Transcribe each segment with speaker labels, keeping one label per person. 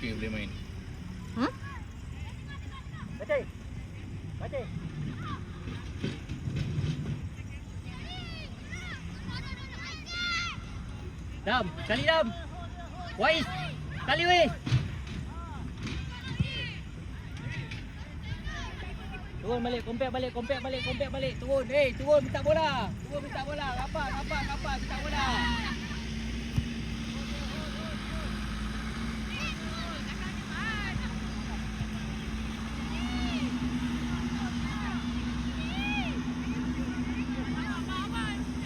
Speaker 1: okey boleh main.
Speaker 2: Baca. Dam, sekali Dam. Wais, sekali Wais. Turun balik, compare balik. Turun, turun minta bola. Rapat, minta bola.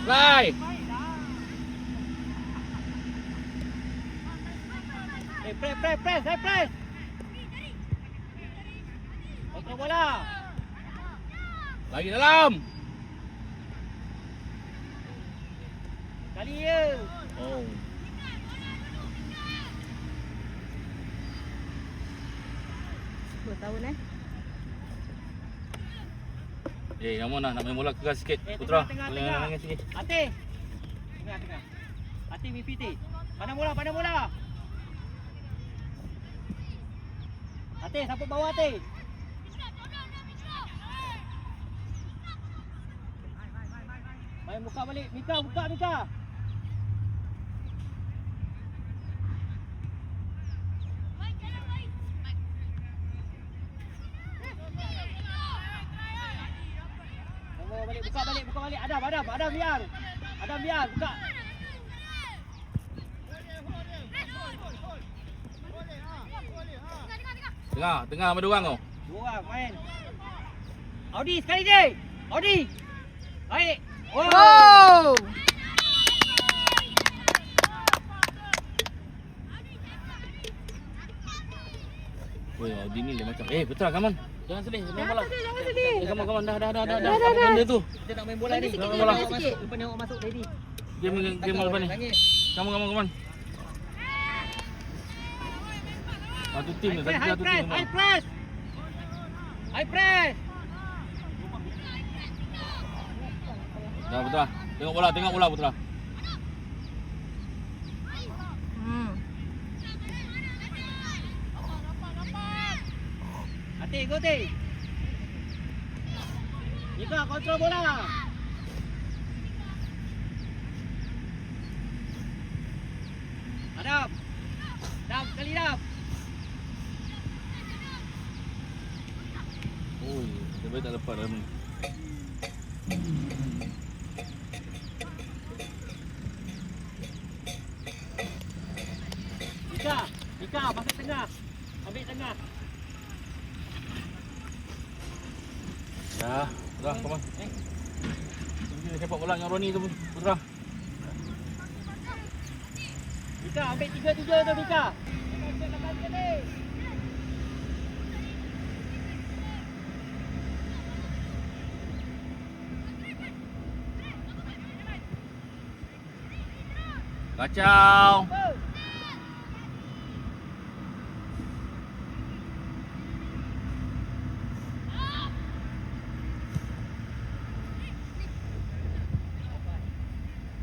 Speaker 1: Fly.
Speaker 2: Press. Kontrol bola.
Speaker 1: Lagi dalam.
Speaker 2: Kali je.
Speaker 1: Oh.
Speaker 3: 10 tahun
Speaker 1: Kamu nak main bola keras sikit, Putra.
Speaker 2: Tengah.
Speaker 1: Jangan sikit.
Speaker 2: Hati. Tengah. Hati VPT. Pandang bola. Hati, samput bawah Hati. Main buka balik. Mika. Buka balik. Adam biar. Buka.
Speaker 1: Tengah ada orang tu.
Speaker 2: Dua orang main. Audi sekali je. Audi. Baik.
Speaker 3: Wow.
Speaker 1: Woi, Audi ni dia macam. Putra, come on. Jangan sedih, main bola.
Speaker 3: Jangan sedih.
Speaker 1: Come on. Dah.
Speaker 3: Dah.
Speaker 1: Benda tu.
Speaker 2: Kita nak main bola ni.
Speaker 3: Sikit,
Speaker 1: bola.
Speaker 2: Lepas ni awak masuk tadi.
Speaker 1: Game lepas ni.
Speaker 2: Nangis.
Speaker 1: Come on. Satu tim ni, satu tim.
Speaker 2: High press.
Speaker 1: Dah, Putra. Tengok bola, Putra.
Speaker 2: Hati, go Hati. Mika, kontrol bola. Adam, sekali Adam.
Speaker 1: Oi, dia baik tak lepas dah ni.
Speaker 2: Mika, masuk tengah. Ambil tengah.
Speaker 1: Dah, come on. Dia sepak bola dengan Roni tu, Putra.
Speaker 2: Mika, ambil 3-3 tu Mika. Lepas sekali.
Speaker 1: Kacau.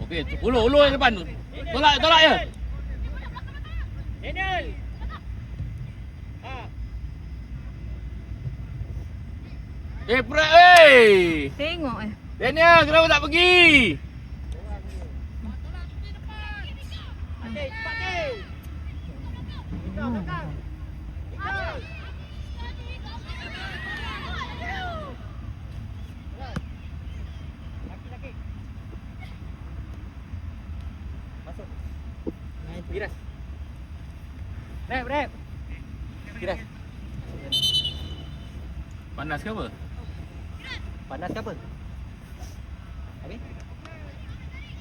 Speaker 1: Okey, ulu yang depan tu. Tolak je.
Speaker 2: Daniel.
Speaker 1: Pura.
Speaker 3: Tengok
Speaker 1: Daniel, kenapa tak pergi?
Speaker 2: Hati, cepat Hati. Mika, belakang. Mika. Laki. Masuk. Biras. Rep. Biras.
Speaker 1: Panas ke apa?
Speaker 2: Panas ke apa? Habis?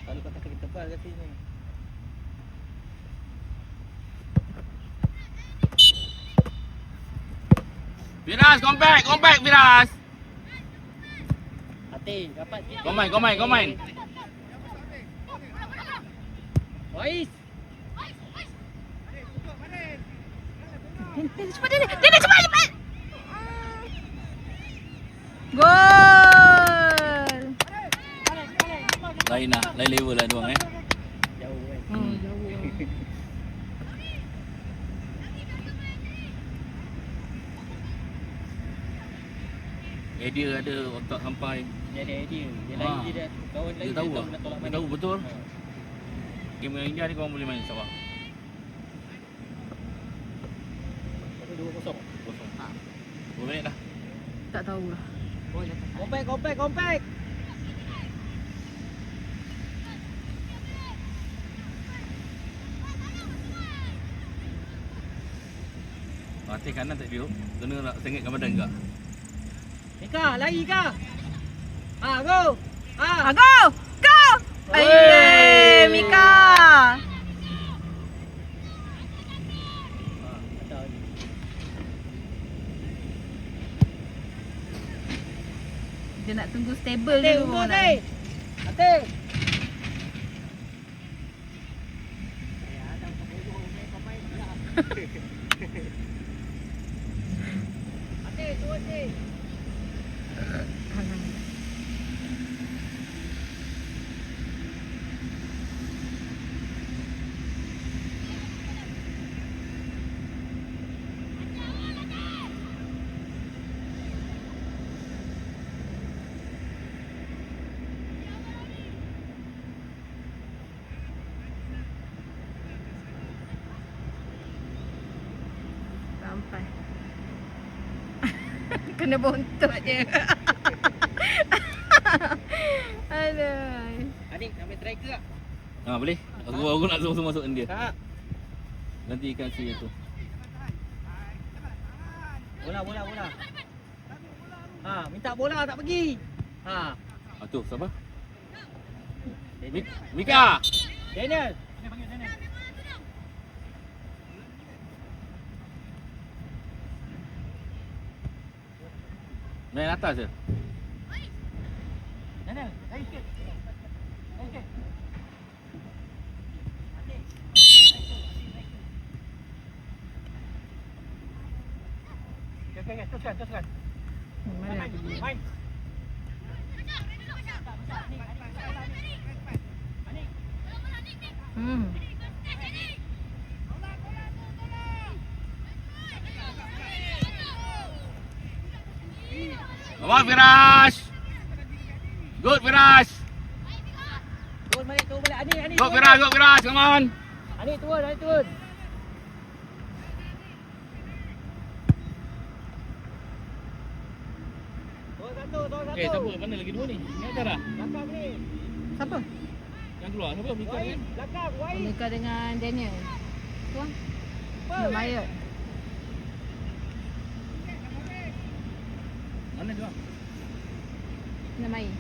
Speaker 2: Kalau kau tak kena tebal kat sini.
Speaker 1: Biras, compact Biras.
Speaker 2: Hati, dapat sikit.
Speaker 1: Kau main.
Speaker 2: Wais.
Speaker 3: Cepat Daniel, cepat. Gol.
Speaker 1: Lain level lah diorang
Speaker 2: Jauh kan.
Speaker 3: Jauh.
Speaker 1: Dia ada otak sampai.
Speaker 2: Dia ada idea. Dia
Speaker 1: Ha.
Speaker 2: lagi dia kawan lagi
Speaker 1: Dia tahu lah.
Speaker 2: nak tolak
Speaker 1: Dia
Speaker 2: mana.
Speaker 1: tahu betul.
Speaker 2: Ha.
Speaker 1: Game yang India ni korang boleh main Sabah.
Speaker 2: Tapi 2-0.
Speaker 1: Kosong. Berapa minit dah?
Speaker 3: Tak tahulah.
Speaker 2: Compact.
Speaker 1: Hati kanan tak dia. Kena nak sengit kat badan enggak?
Speaker 2: Mika, lari ke? Go.
Speaker 3: Go! Go! Aye, Mika. Dia nak tunggu stable dulu.
Speaker 2: Undur
Speaker 3: Mona.
Speaker 2: ni. Hati. Hati, turun ni.
Speaker 3: Sampai. Kena bontot je. Aduh.
Speaker 2: Adik, ambil striker tak?
Speaker 1: Boleh. Aku nak suruh masuk India.
Speaker 2: Tak.
Speaker 1: Nanti ikan si tu.
Speaker 2: Bola. Minta bola tak pergi.
Speaker 1: Tu siapa? Mika.
Speaker 2: Daniel.
Speaker 1: Main atas je.
Speaker 2: Daniel, lari sikit. Okay, teruskan.
Speaker 3: Mana pergi?
Speaker 2: Main.
Speaker 1: Come on Firash. Good Firash.
Speaker 2: Turun balik. Ani.
Speaker 1: Good Firash. Come on.
Speaker 2: Ani turun. Turun satu.
Speaker 1: Siapa? Mana lagi dua ni? Ni atas dah.
Speaker 2: Belakang ni.
Speaker 3: Siapa?
Speaker 1: Yang keluar siapa? Mika
Speaker 2: Wai.
Speaker 1: kan?
Speaker 2: Belakang, Wai.
Speaker 3: Mika dengan Daniel. Tuan. Lumayan.
Speaker 1: Mana dia?
Speaker 3: Nak main.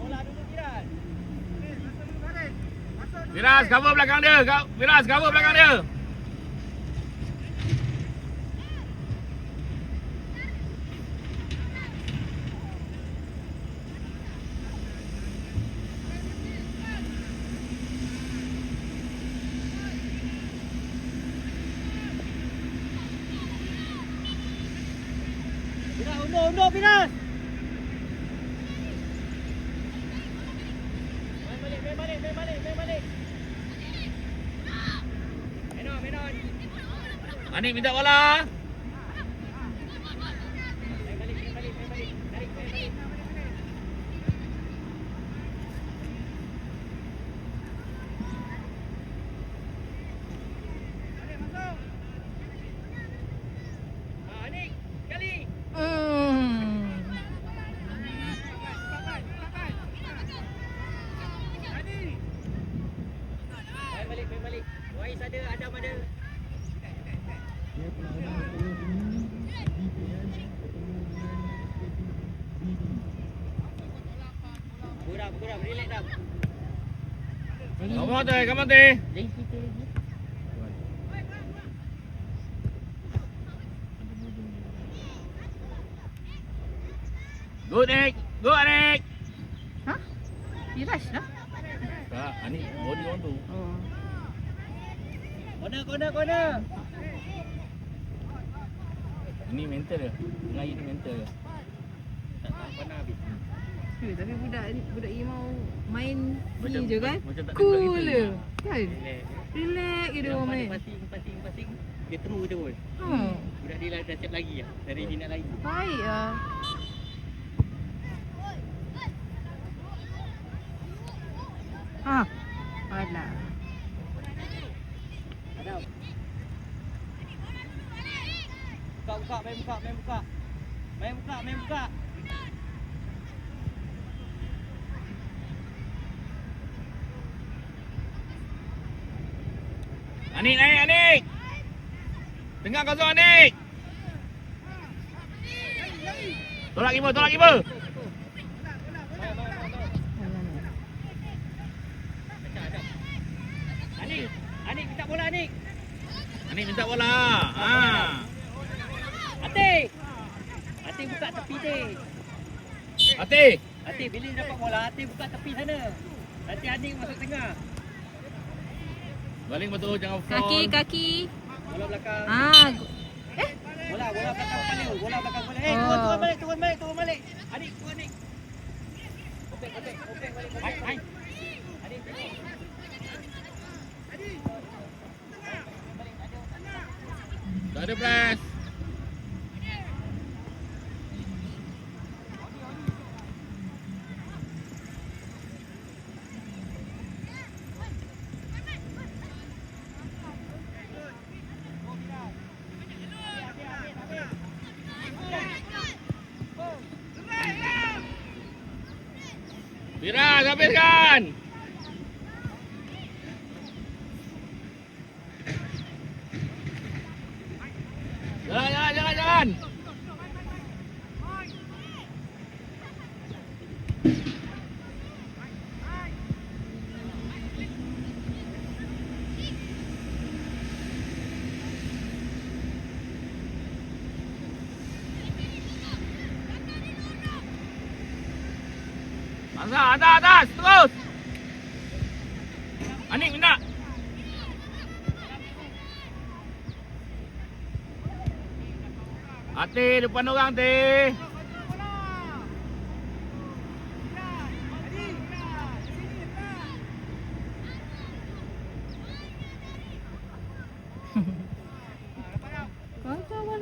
Speaker 2: Bola duduk jiran.
Speaker 1: Firas, cover belakang dia. Firas, cover belakang dia.
Speaker 2: Undur, Firas. Main balik. Menon.
Speaker 1: Anik minta bola.
Speaker 2: Main balik. Tarik balik. Anik, kali. Main balik. Wais ada, Adam ada. Kurang, relax dah.
Speaker 1: Come on, teh.
Speaker 2: Jadi kita lagi.
Speaker 1: Good Anik.
Speaker 3: Ha? Dia rush dah?
Speaker 1: Tak, Anik body orang tu.
Speaker 3: Oh.
Speaker 2: Corner.
Speaker 1: Ini mental dia. Melayu ni mental dia.
Speaker 2: Tak pernah habis.
Speaker 3: Tapi budak Imau main ni
Speaker 1: Macam-
Speaker 3: je kan.
Speaker 1: macam tak ada
Speaker 3: Cool
Speaker 1: budak
Speaker 3: je.
Speaker 1: gitu.
Speaker 3: Kan?
Speaker 2: Relax.
Speaker 3: Relax je dia orang main.
Speaker 2: Pasing. Dia terus je pun. Budak dia dah siap lagi lah. Dari dia nak lagi.
Speaker 3: Baik ah. Ha. Alah.
Speaker 2: Adam. Buka, main buka. Main buka.
Speaker 1: Anik naik Anik. Tengah kosong Anik. Tolak keeper.
Speaker 2: Anik minta bola Anik.
Speaker 1: Anik minta bola. Ha.
Speaker 2: Ati buka tepi tu.
Speaker 1: Ati.
Speaker 2: Ati bila dia dapat bola, Ati buka tepi sana. Nanti Anik masuk tengah.
Speaker 1: Baling betul jangan fall.
Speaker 3: Kaki.
Speaker 2: Bola belakang.
Speaker 3: Ah.
Speaker 2: Bola belakang paling. Bola belakang paling. Eh, turun balik. Adik, turun Adik. Opek balik. Hai. Adik.
Speaker 1: Tak ada flash. Firas, habiskan. Jangan. Atas, terus. Anik minta. Ati depan orang Ti.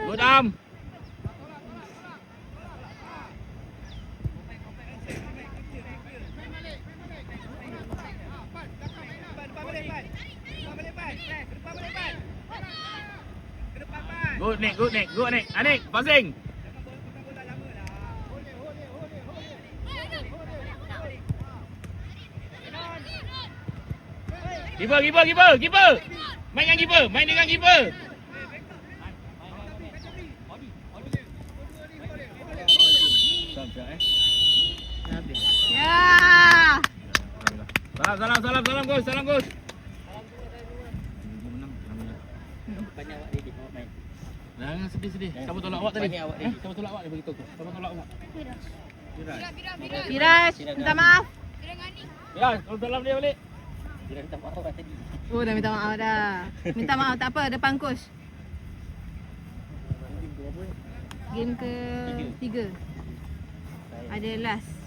Speaker 1: Good Am. Good Nick. Anik, passing. Keeper. Main dengan keeper.
Speaker 3: Ya.
Speaker 1: Salam Gus.
Speaker 2: Banyak awak Dik awak main.
Speaker 1: Jangan sedih. Siapa tolak awak tadi?
Speaker 2: Banyak awak Dik.
Speaker 1: Siapa tolak awak dia beritahu aku. Siapa tolak awak?
Speaker 3: Firas, minta maaf.
Speaker 1: Ya, kalau dalam dia balik.
Speaker 2: Dia minta maaf awak tadi.
Speaker 3: Oh, dah minta maaf dah. Minta maaf tak apa, depan coach. Game ke 3. Ada last.